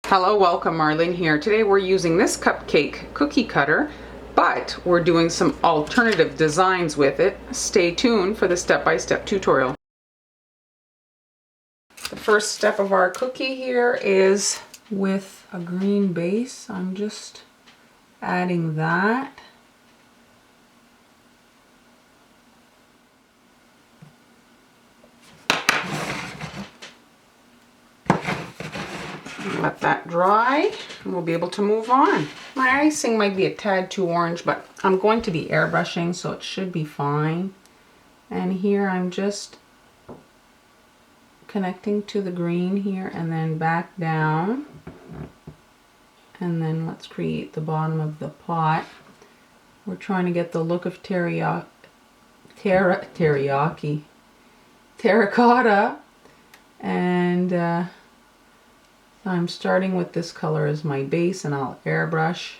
Hello, welcome, Marlene here. Today we're using this cupcake cookie cutter, but we're doing some alternative designs with it. Stay tuned for the step-by-step tutorial. The first step of our cookie here is with a green base. I'm just adding that. Let that dry and we'll be able to move on. My icing might be a tad too orange, but I'm going to be airbrushing, so it should be fine. And here I'm just connecting to the green here and then back down. And then let's create the bottom of the pot. We're trying to get the look of terracotta. And I'm starting with this color as my base, and I'll airbrush.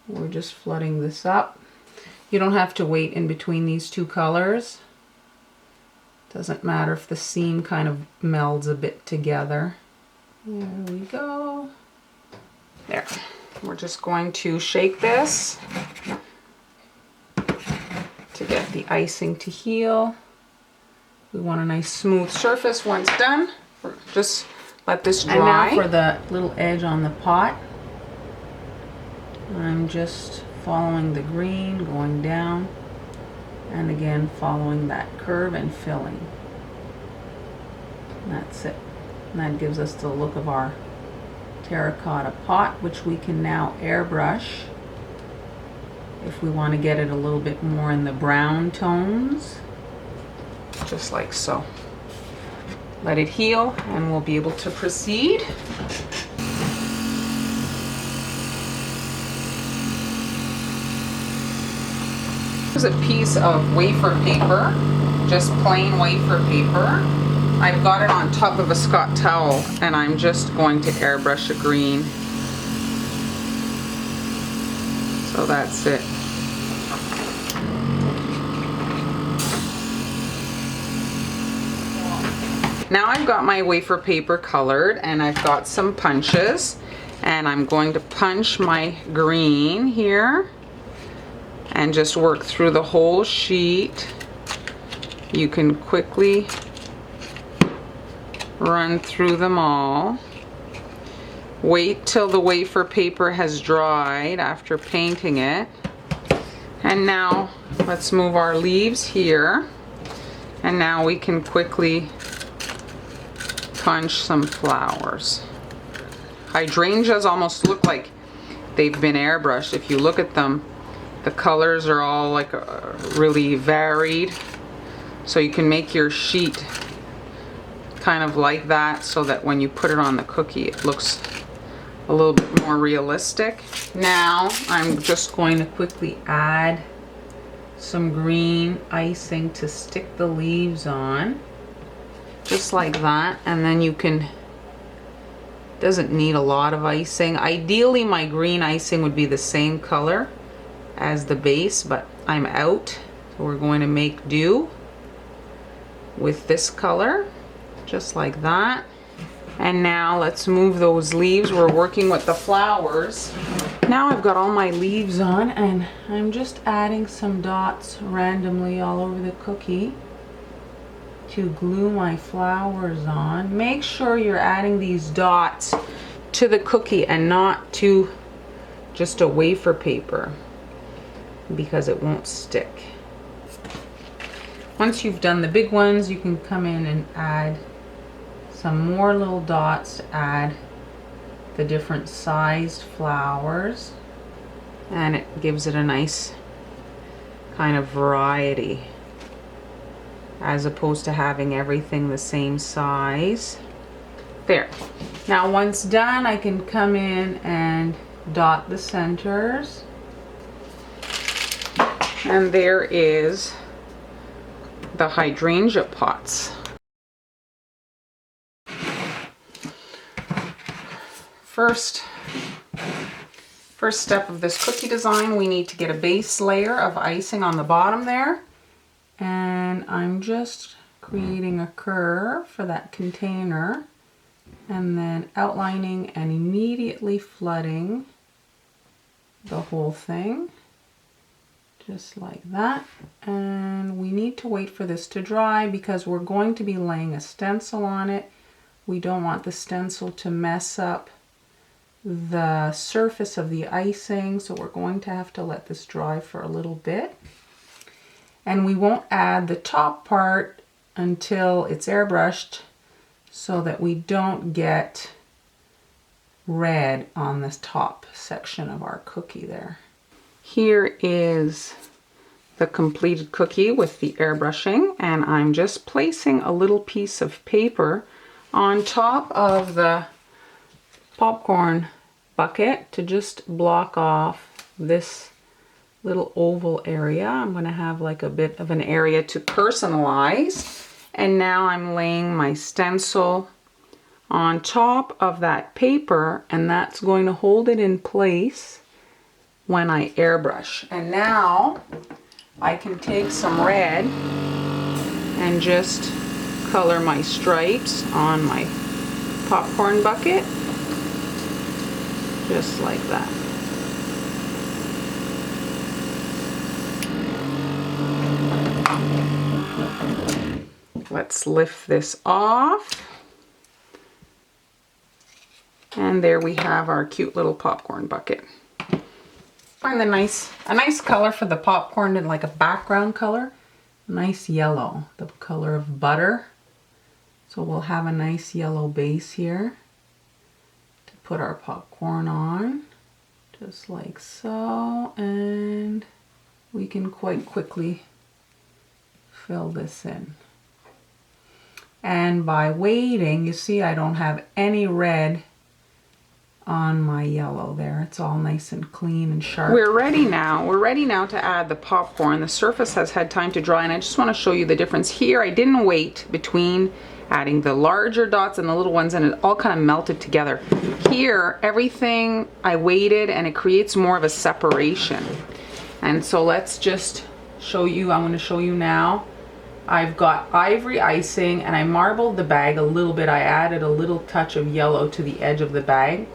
We're just flooding this up. You don't have to wait in between these two colors. Doesn't matter if the seam kind of melds a bit together. There we go. There. We're just going to shake this to get the icing to heal. We want a nice smooth surface once done. Just let this dry. And now for the little edge on the pot, I'm just following the green, going down, and again following that curve and filling. And that's it. And that gives us the look of our terracotta pot, which we can now airbrush if we want to get it a little bit more in the brown tones, just like so. Let it heal and we'll be able to proceed. Here's a piece of wafer paper, just plain wafer paper. I've got it on top of a Scott towel and I'm just going to airbrush a green. So that's it. Now I've got my wafer paper colored and I've got some punches, and I'm going to punch my green here and just work through the whole sheet. You can quickly run through them all. Wait till the wafer paper has dried after painting it. And now let's move our leaves here, and now we can quickly punch some flowers. Hydrangeas almost look like they've been airbrushed. If you look at them, the colors are all like really varied. So you can make your sheet kind of like that, so that when you put it on the cookie, it looks a little bit more realistic. Now I'm just going to quickly add some green icing to stick the leaves on. Just like that, and then you can, doesn't need a lot of icing. Ideally my green icing would be the same color as the base, but I'm out, so we're going to make do with this color, just like that. And now let's move those leaves. We're working with the flowers. Now I've got all my leaves on, and I'm just adding some dots randomly all over the cookie to glue my flowers on. Make sure you're adding these dots to the cookie and not to just a wafer paper, because it won't stick. Once you've done the big ones, you can come in and add some more little dots to add the different sized flowers, and it gives it a nice kind of variety, as opposed to having everything the same size. There. Now once done, I can come in and dot the centers. And there is the hydrangea pots. First step of this cookie design, we need to get a base layer of icing on the bottom there. And I'm just creating a curve for that container and then outlining and immediately flooding the whole thing, just like that. And we need to wait for this to dry because we're going to be laying a stencil on it. We don't want the stencil to mess up the surface of the icing, so we're going to have to let this dry for a little bit. And we won't add the top part until it's airbrushed so that we don't get red on this top section of our cookie there. Here is the completed cookie with the airbrushing, and I'm just placing a little piece of paper on top of the popcorn bucket to just block off this little oval area. I'm going to have like a bit of an area to personalize. And now I'm laying my stencil on top of that paper, and that's going to hold it in place when I airbrush. And now I can take some red and just color my stripes on my popcorn bucket, just like that. Let's lift this off. And there we have our cute little popcorn bucket. Find a nice color for the popcorn, and like a background color. Nice yellow, the color of butter. So we'll have a nice yellow base here to put our popcorn on, just like so. And we can quite quickly fill this in. And by waiting, you see I don't have any red on my yellow there. It's all nice and clean and sharp. We're ready now. We're ready now to add the popcorn. The surface has had time to dry, and I just want to show you the difference here. I didn't wait between adding the larger dots and the little ones, and it all kind of melted together. Here, everything I waited, and it creates more of a separation. And so let's just show you. I'm going to show you now. I've got ivory icing, and I marbled the bag a little bit. I added a little touch of yellow to the edge of the bag.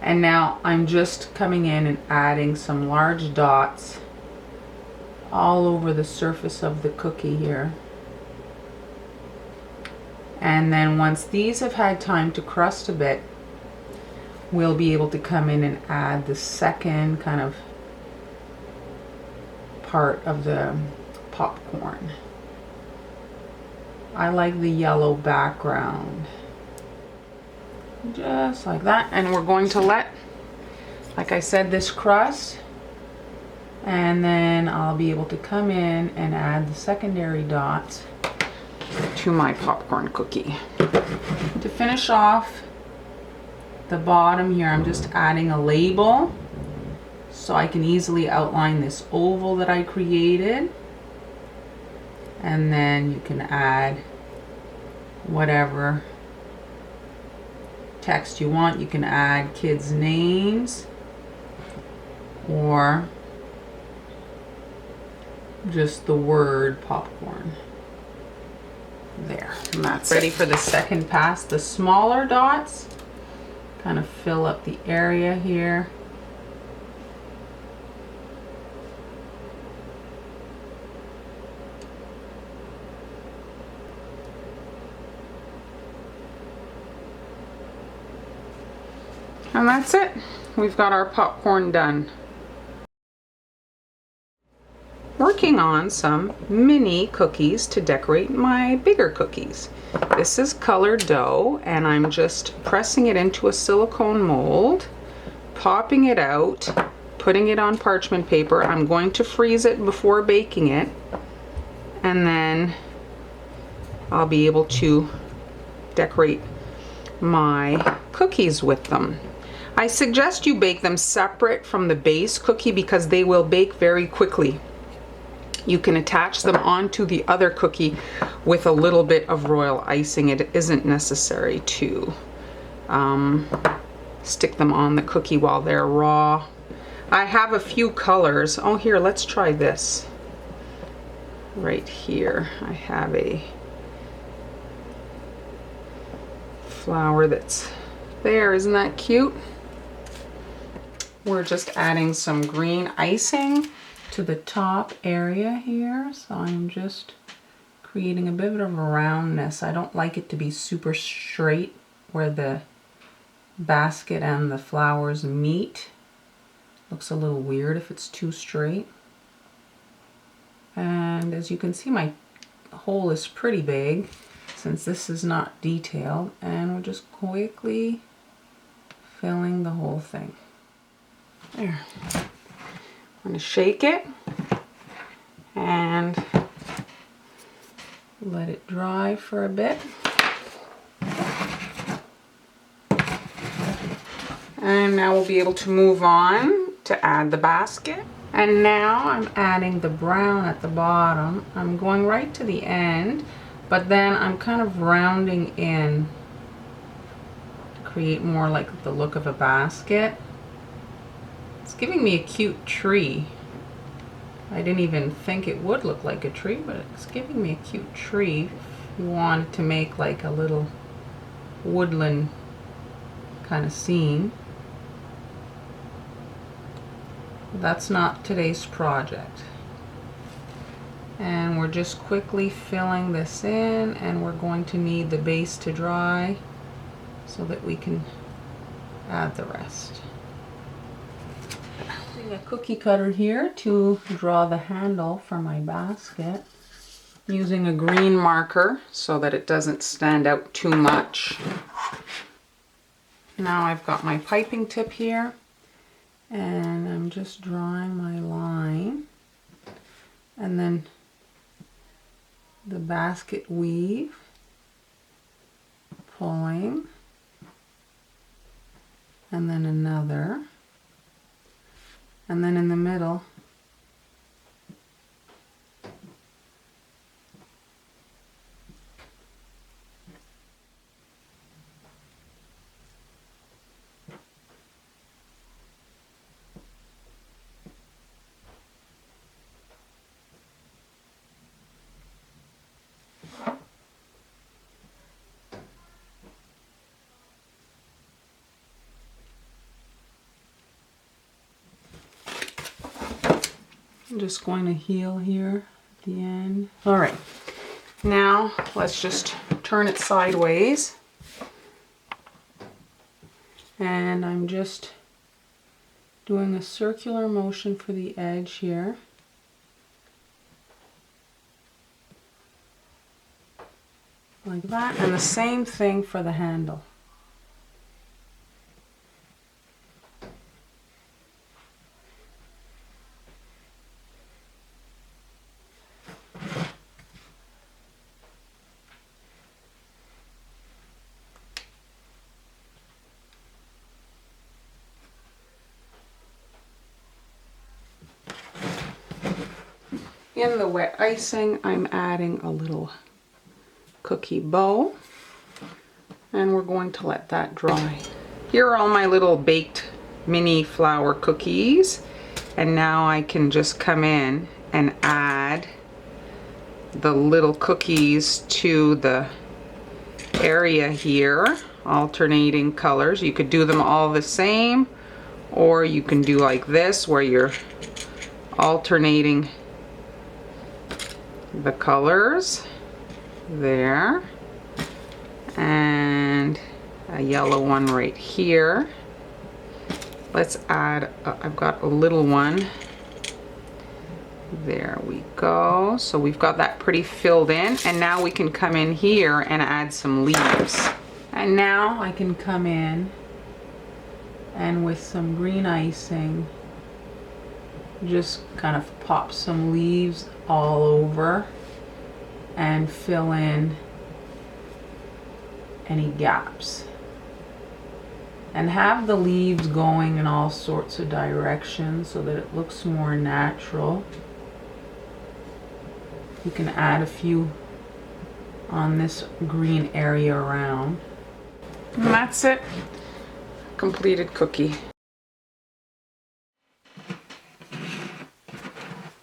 And now I'm just coming in and adding some large dots all over the surface of the cookie here. And then once these have had time to crust a bit, we'll be able to come in and add the second kind of part of the popcorn. I like the yellow background. Just like that. And we're going to let, like I said, this crust. And then I'll be able to come in and add the secondary dots to my popcorn cookie. To finish off the bottom here, I'm just adding a label so I can easily outline this oval that I created. And then you can add whatever text you want. You can add kids' names or just the word popcorn. There, and that's ready for the second pass. The smaller dots kind of fill up the area here. And that's it. We've got our popcorn done. Working on some mini cookies to decorate my bigger cookies. This is colored dough, and I'm just pressing it into a silicone mold, popping it out, putting it on parchment paper. I'm going to freeze it before baking it, and then I'll be able to decorate my cookies with them. I suggest you bake them separate from the base cookie because they will bake very quickly. You can attach them onto the other cookie with a little bit of royal icing. It isn't necessary to stick them on the cookie while they're raw. I have a few colors. Oh, here, let's try this. Right here, I have a flower that's there. Isn't that cute? We're just adding some green icing to the top area here. So I'm just creating a bit of a roundness. I don't like it to be super straight where the basket and the flowers meet. Looks a little weird if it's too straight. And as you can see, my hole is pretty big since this is not detailed, and we're just quickly filling the whole thing. There. I'm going to shake it and let it dry for a bit. And now we'll be able to move on to add the basket. And now I'm adding the brown at the bottom. I'm going right to the end, but then I'm kind of rounding in to create more like the look of a basket. It's giving me a cute tree. I didn't even think it would look like a tree, but it's giving me a cute tree. If you wanted to make like a little woodland kind of scene. That's not today's project. And we're just quickly filling this in, and we're going to need the base to dry so that we can add the rest. Using a cookie cutter here to draw the handle for my basket. Using a green marker so that it doesn't stand out too much. Now I've got my piping tip here. And I'm just drawing my line, and then the basket weave, pulling, and then another, and then in the middle I'm just going to heel here at the end. All right, now let's just turn it sideways. And I'm just doing a circular motion for the edge here. Like that, and the same thing for the handle. In the wet icing, I'm adding a little cookie bow, and we're going to let that dry. Here are all my little baked mini flower cookies, and now I can just come in and add the little cookies to the area here, alternating colors. You could do them all the same, or you can do like this where you're alternating the colors there, and a yellow one right here. Let's add I've got a little one. There we go. So we've got that pretty filled in, and now we can come in here and add some leaves. And now I can come in and with some green icing just kind of pop some leaves all over and fill in any gaps, and have the leaves going in all sorts of directions so that it looks more natural. You can add a few on this green area around. And that's it. Completed cookie.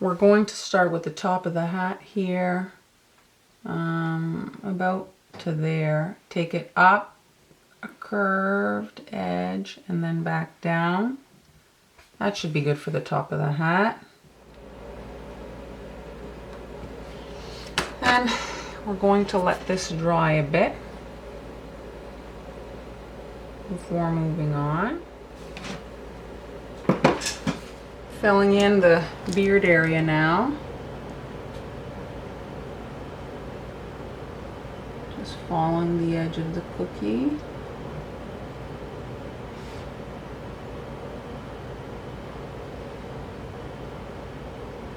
We're going to start with the top of the hat here, about to there. Take it up a curved edge and then back down. That should be good for the top of the hat. And we're going to let this dry a bit before moving on. Filling in the beard area now. Just following the edge of the cookie.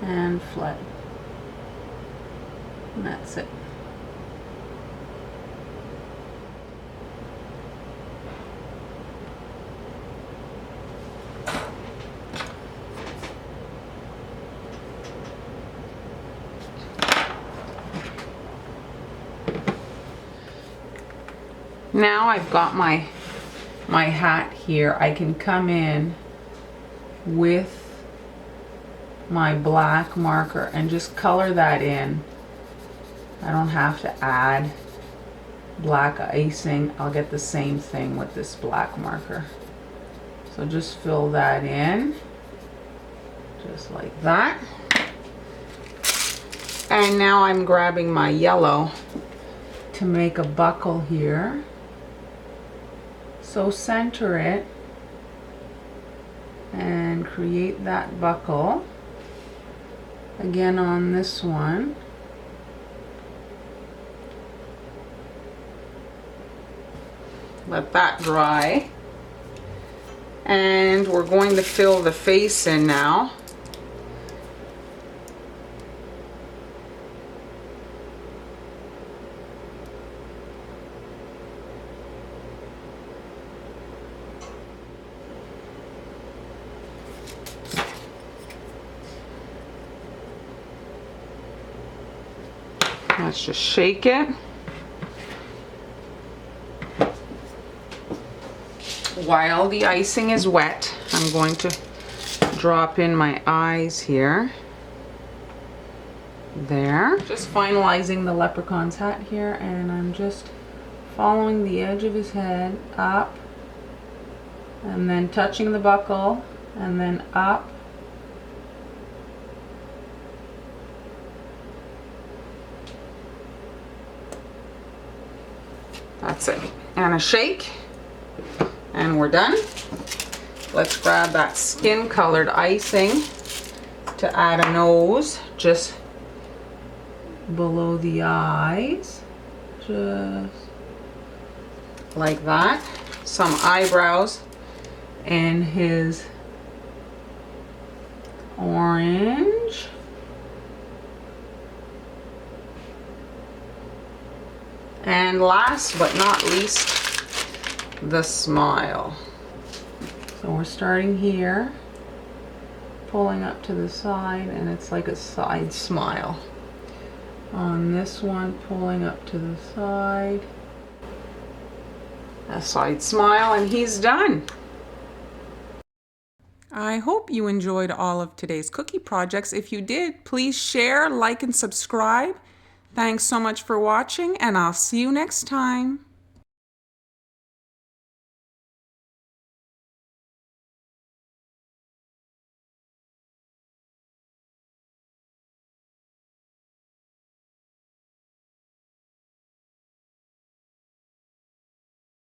And flat. And that's it. Now I've got my hat here. I can come in with my black marker and just color that in. I don't have to add black icing. I'll get the same thing with this black marker. So just fill that in, just like that. And now I'm grabbing my yellow to make a buckle here. So center it and create that buckle. Again on this one. Let that dry. And we're going to fill the face in now. Let's just shake it. While the icing is wet, I'm going to drop in my eyes here. There. Just finalizing the leprechaun's hat here, and I'm just following the edge of his head up, and then touching the buckle, and then up. That's it. And a shake. And we're done. Let's grab that skin colored icing to add a nose just below the eyes. Just like that. Some eyebrows and his orange. And last but not least, the smile. So we're starting here, pulling up to the side, and it's like a side smile. On this one, pulling up to the side, a side smile, and he's done. I hope you enjoyed all of today's cookie projects. If you did, please share, like, and subscribe. Thanks so much for watching, and I'll see you next time.